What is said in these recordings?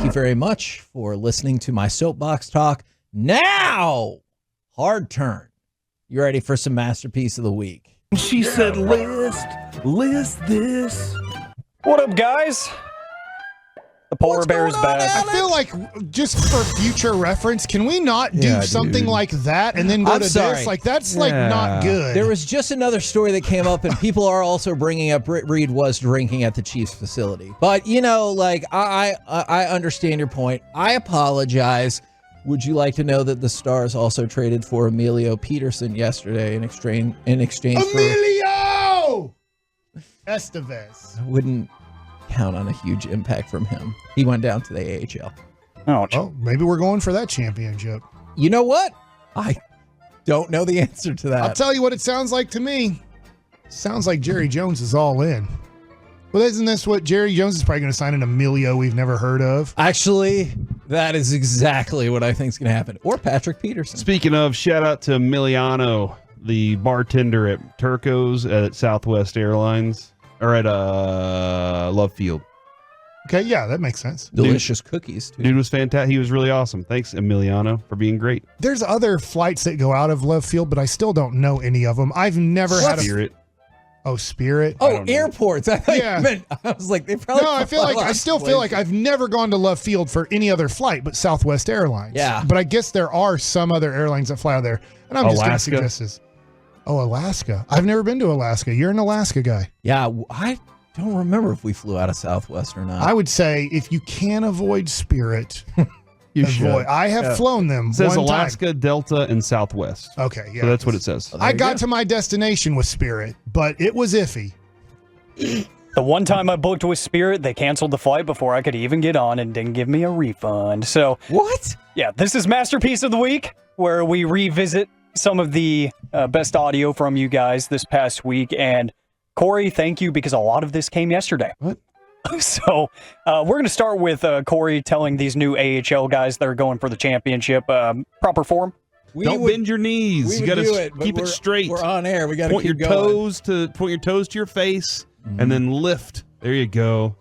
you very much for listening to my soapbox talk. Now, hard turn. You ready for some masterpiece of the week? She said, list this. What up, guys? The polar bear's back. I feel like, just for future reference, can we not do something like that and then go to this? Like, that's like not good. There was just another story that came up, and people are also bringing up Britt Reed was drinking at the Chiefs facility. But, you know, like, I understand your point. I apologize. Would you like to know that the Stars also traded for Emilio Peterson yesterday in exchange for Emilio Estevez? I wouldn't count on a huge impact from him. He went down to the AHL. Oh, maybe we're going for that championship. You know what? I don't know the answer to that. I'll tell you what it sounds like to me. Sounds like Jerry Jones is all in. Well, isn't this what Jerry Jones is probably going to sign an Emilio we've never heard of? Actually, that is exactly what I think is going to happen. Or Patrick Peterson. Speaking of, shout out to Emiliano, the bartender at Turco's at Southwest Airlines, or at Love Field. Okay, yeah, that makes sense. Delicious cookies, too. Dude was fantastic. He was really awesome. Thanks, Emiliano, for being great. There's other flights that go out of Love Field, but I still don't know any of them. I've never had Spirit. Spirit. Oh, airports. I thought you meant, I was like, they probably. No, I still feel like I've never gone to Love Field for any other flight but Southwest Airlines. Yeah. But I guess there are some other airlines that fly out there. And I'm just going to suggest this. Oh, Alaska. I've never been to Alaska. You're an Alaska guy. Yeah, I don't remember if we flew out of Southwest or not. I would say if you can avoid Spirit, you should. I have flown them. It says one Alaska, time. Delta, and Southwest. Okay, yeah. So that's what it says. I got to my destination with Spirit, but it was iffy. The one time I booked with Spirit, they canceled the flight before I could even get on and didn't give me a refund. So what? Yeah, this is Masterpiece of the Week, where we revisit some of the best audio from you guys this past week. And Corey, thank you, because a lot of this came yesterday. What? So we're going to start with Corey telling these new AHL guys that are going for the championship proper form. Don't bend your knees. You got to keep it straight. We're on air. We got to point your toes to your face, and then lift. There you go.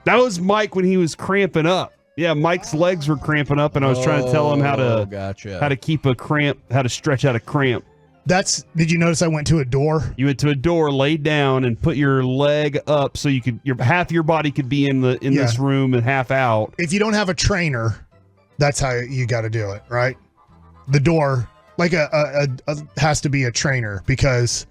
That was Mike when he was cramping up. Yeah, Mike's legs were cramping up, and I was trying to tell him how to keep a cramp, how to stretch out a cramp. Did you notice I went to a door? You went to a door, laid down, and put your leg up so you could half your body could be in this room and half out. If you don't have a trainer, that's how you got to do it, right? The door, like has to be a trainer, because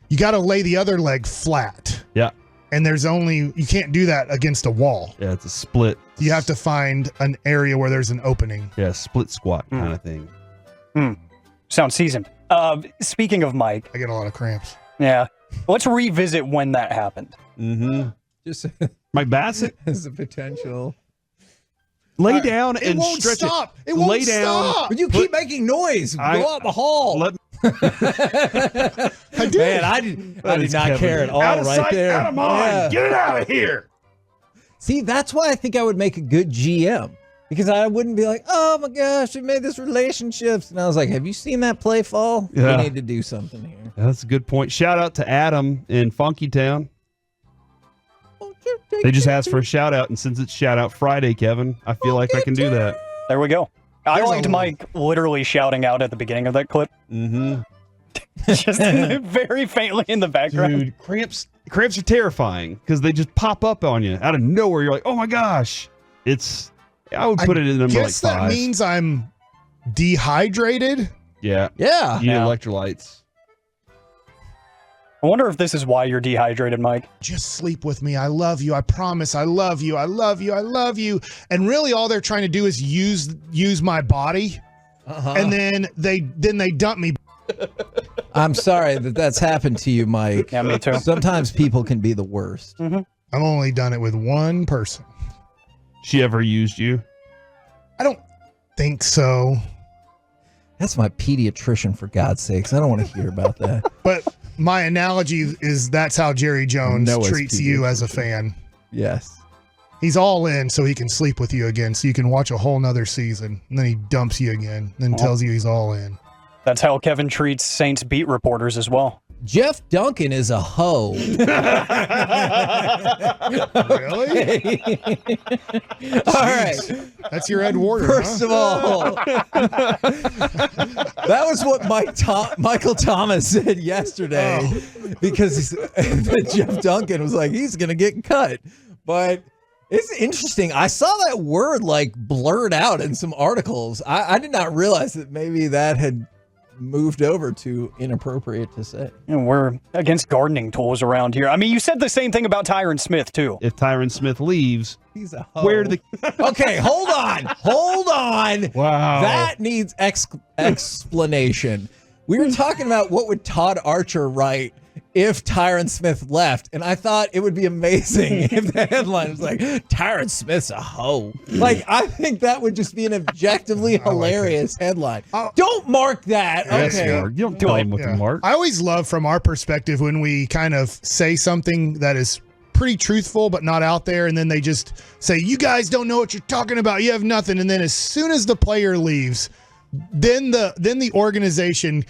you got to lay the other leg flat. Yeah. And you can't do that against a wall. Yeah, it's a split. You have to find an area where there's an opening. Yeah, split squat kind of thing. Sounds seasoned. Speaking of Mike. I get a lot of cramps. Yeah. Let's revisit when that happened. Mm-hmm. Just Mike Bassett has the potential. Lay down and it won't stretch stop. it. It won't Lay down. stop. But you keep making noise. Go out the hall. I did. Man, I did not care at all out of right sight, there. out of mind. Yeah. Get it out of here. See, that's why I think I would make a good GM. Because I wouldn't be like, oh my gosh, we made this relationships. And I was like, have you seen that play fall? Yeah. We need to do something here. That's a good point. Shout out to Adam in Funky Town. They just asked for a shout out, and since it's shout out Friday, Kevin, I feel like I can do that. There we go. I liked Mike literally shouting out at the beginning of that clip. Mm-hmm. Just very faintly in the background. Dude, cramps are terrifying because they just pop up on you out of nowhere. You're like, oh my gosh. I would put it in number like 5. Guess that means I'm dehydrated. Yeah. Yeah. You need electrolytes. I wonder if this is why you're dehydrated, Mike. Just sleep with me. I love you. I promise. I love you. I love you. I love you. And really all they're trying to do is use my body. And then they dump me. I'm sorry that's happened to you, Mike. Yeah, me too. Sometimes people can be the worst. Mm-hmm. I've only done it with one person. She ever used you? I don't think so. That's my pediatrician, for God's sakes. I don't want to hear about that. But my analogy is that's how Jerry Jones treats you as a fan. Yes. He's all in so he can sleep with you again, so you can watch a whole nother season. And then he dumps you again, then tells you he's all in. That's how Kevin treats Saints beat reporters as well. Jeff Duncan is a hoe. Really? All right. That's your Ed Warder. First of all, that was what Michael Thomas said yesterday, because Jeff Duncan was like, he's going to get cut. But it's interesting. I saw that word like blurred out in some articles. I did not realize that maybe that had moved over to inappropriate to say. And we're against gardening tools around here. I mean, you said the same thing about Tyron Smith, too. If Tyron Smith leaves, he's a hoe. Where do the Okay, hold on. Wow. That needs explanation. We were talking about what would Todd Archer write if Tyron Smith left, and I thought it would be amazing if the headline was like, Tyron Smith's a hoe. Like, I think that would just be an objectively hilarious headline. Don't mark that. Yes, Okay. you don't tell him what to mark. I always love from our perspective when we kind of say something that is pretty truthful but not out there, and then they just say, you guys don't know what you're talking about, you have nothing, and then as soon as the player leaves, then the organization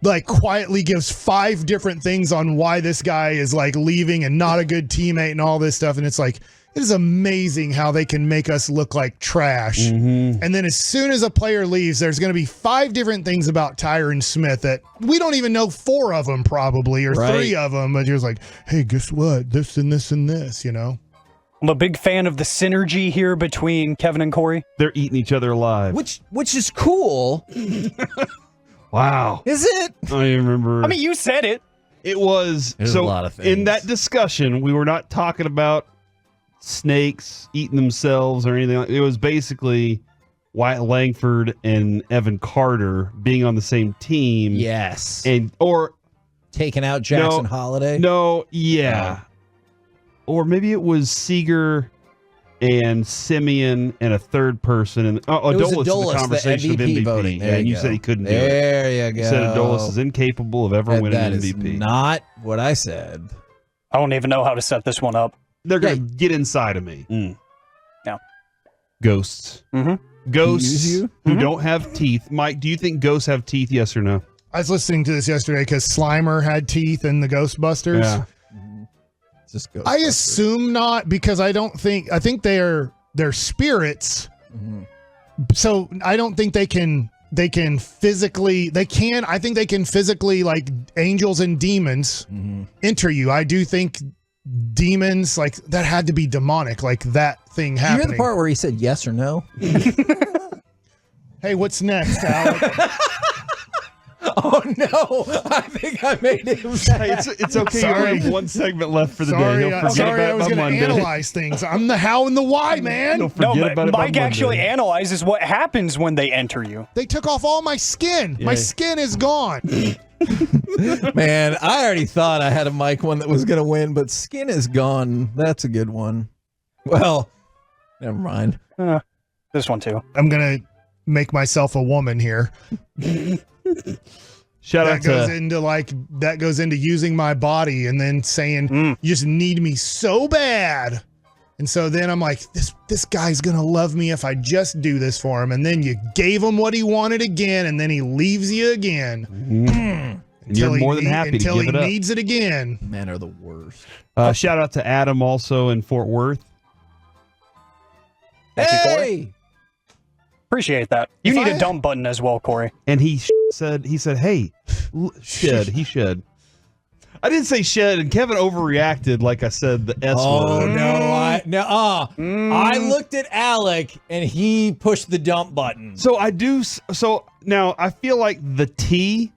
like quietly gives 5 different things on why this guy is like leaving and not a good teammate and all this stuff. And it's like, it is amazing how they can make us look like trash. Mm-hmm. And then as soon as a player leaves, there's going to be 5 different things about Tyron Smith that we don't even know 4 of them probably, or 3 of them. But you're like, hey, guess what? This and this and this, you know? I'm a big fan of the synergy here between Kevin and Corey. They're eating each other alive. Which is cool. Wow. Is it? I remember. I mean, you said it. It was. There's so a lot of things. In that discussion, we were not talking about snakes eating themselves or anything. It was basically Wyatt Langford and Evan Carter being on the same team. Yes. Or taking out Jackson Holiday. No, yeah. Or maybe it was Seager and Simeon and a third person. And Adolis in the conversation of MVP voting. Yeah, and you said he couldn't do it. There you go. You said Adolis is incapable of ever winning that MVP. Is not what I said. I don't even know how to set this one up. They're going to get inside of me. Yeah. Ghosts. Mm-hmm. Ghosts who don't have teeth. Mike, do you think ghosts have teeth, yes or no? I was listening to this yesterday because Slimer had teeth in the Ghostbusters. Yeah. Just I assume not, because I think they're spirits. Mm-hmm. So I don't think I think they can physically, like angels and demons enter you. I do think demons, like that had to be demonic, like that thing Did happening. you hear the part where he said yes or no? Hey, what's next, Alec? Oh no! I think I made him mad. It's okay. You only have 1 segment left for the day. Don't forget I about was going to Monday. analyze things. I'm the how and the why, man. Don't forget about it by Mike actually Monday. analyzes what happens when they enter you. They took off all my skin. Yeah. My skin is gone. Man, I already thought I had a Mike one that was going to win, but skin is gone. That's a good one. Well, never mind. This one too. I'm going to make myself a woman here. That goes into using my body and then saying you just need me so bad, and so then I'm like, this guy's gonna love me if I just do this for him, and then you gave him what he wanted again, and then he leaves you again. And you're more than happy to give it up. Until he needs it again. Men are the worst. Shout out to Adam also in Fort Worth. Thank you, Corey. Hey! Appreciate that. You need a dump button as well, Corey. And he said, hey, shed. He shed. I didn't say shed, and Kevin overreacted like I said the S word. I looked at Alec and he pushed the dump button. So now I feel like the T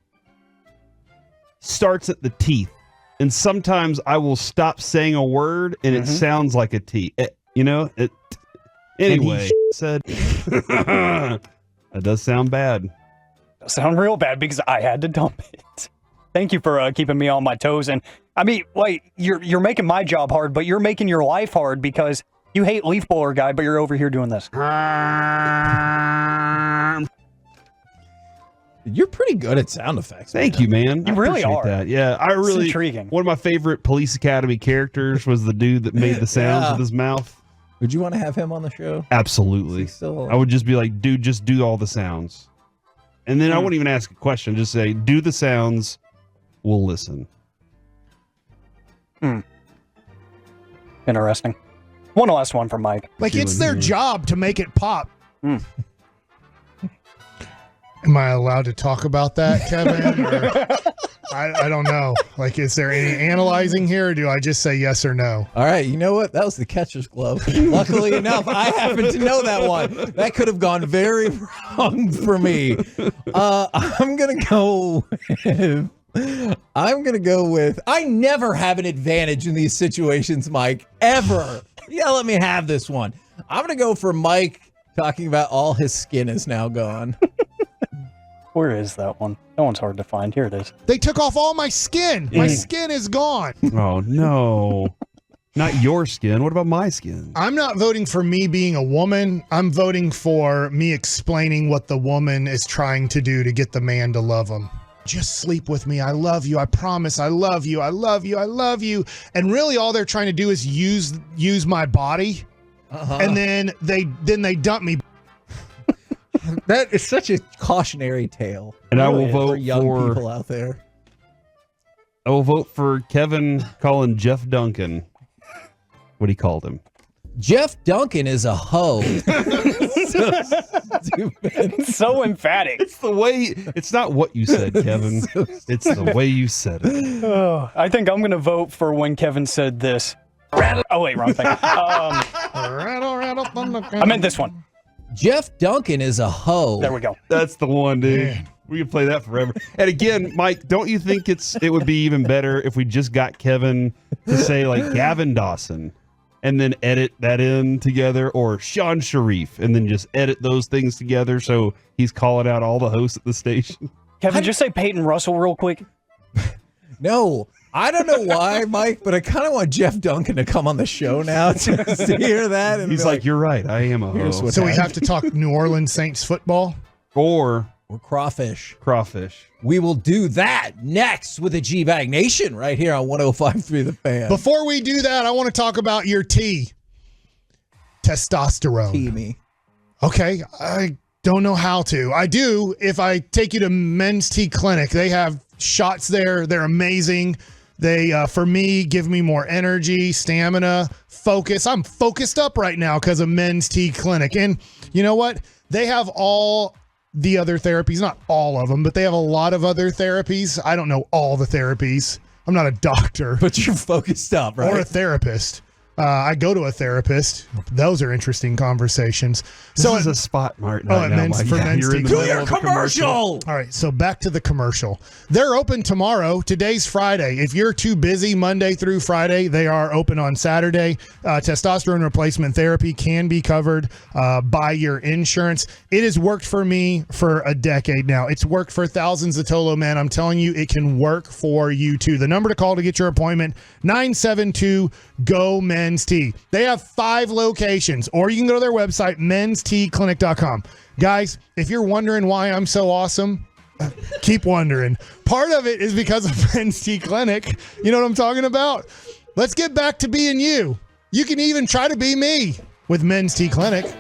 starts at the teeth, and sometimes I will stop saying a word and it sounds like a T. Anyway, said that does sound bad. Does sound real bad because I had to dump it. Thank you for keeping me on my toes. And I mean, wait, you're making my job hard, but you're making your life hard because you hate Leaf Blower Guy, but you're over here doing this. You're pretty good at sound effects. Thank you, man. You really appreciate are. that. Yeah, I really. It's intriguing. One of my favorite Police Academy characters was the dude that made the sounds Yeah. with his mouth. Would you want to have him on the show? Absolutely. I would just be like, dude, just do all the sounds. And then I wouldn't even ask a question. Just say, do the sounds. We'll listen. Interesting. One last one from Mike. Like, it's their job to make it pop. Am I allowed to talk about that, Kevin? Or, I don't know. Like, is there any analyzing here, or do I just say yes or no? All right, you know what? That was the catcher's glove. Luckily enough, I happen to know that one. That could have gone very wrong for me. I'm gonna go with. I never have an advantage in these situations, Mike. Ever. Yeah, let me have this one. I'm gonna go for Mike talking about all his skin is now gone. Where is that one? That one's hard to find. Here it is. They took off all my skin. My skin is gone. Oh, no. Not your skin. What about my skin? I'm not voting for me being a woman. I'm voting for me explaining what the woman is trying to do to get the man to love him. Just sleep with me. I love you. I promise. I love you. I love you. I love you. And really all they're trying to do is use my body. And then they dump me. That is such a cautionary tale. And I will for vote young people out there. I will vote for Kevin calling Jeff Duncan what he called him. Jeff Duncan is a hoe. So stupid. So emphatic. It's the way. It's not what you said, Kevin. It's the way you said it. I think I'm going to vote for when Kevin said this. Oh, wait, wrong thing. I meant this one. Jeff Duncan is a hoe. There we go. That's the one, dude. We can play that forever. And again, Mike, don't you think it would be even better if we just got Kevin to say like Gavin Dawson and then edit that in together, or Sean Sharif and then just edit those things together so he's calling out all the hosts at the station? Kevin, just say Peyton Russell real quick. No, I don't know why, Mike, but I kind of want Jeff Duncan to come on the show now to hear that. And he's like, you're right. I am a host. So we have to talk New Orleans Saints football? Or crawfish. Crawfish. We will do that next with the G-Bag Nation right here on 105.3 The Fan. Before we do that, I want to talk about your T. Testosterone. T me. Okay, I don't know how to. I do if I take you to Men's T Clinic. They have shots there. They're amazing. They, for me, give me more energy, stamina, focus. I'm focused up right now because of Men's T Clinic. And you know what? They have all the other therapies, not all of them, but they have a lot of other therapies. I don't know all the therapies. I'm not a doctor. But you're focused up, right? Or a therapist. I go to a therapist. Those are interesting conversations. This is a spot right now, Men's You're in the Do middle your of a commercial. All right, so back to the commercial. They're open tomorrow. Today's Friday. If you're too busy Monday through Friday, they are open on Saturday. Testosterone replacement therapy can be covered by your insurance. It has worked for me for a decade now. It's worked for thousands of Tolo men. I'm telling you, it can work for you too. The number to call to get your appointment, 972-GO-MENS T. They have 5 locations, or you can go to their website, menstclinic.com. Guys, if you're wondering why I'm so awesome, keep wondering. Part of it is because of Men's T Clinic. You know what I'm talking about? Let's get back to being you. You can even try to be me with Men's T Clinic.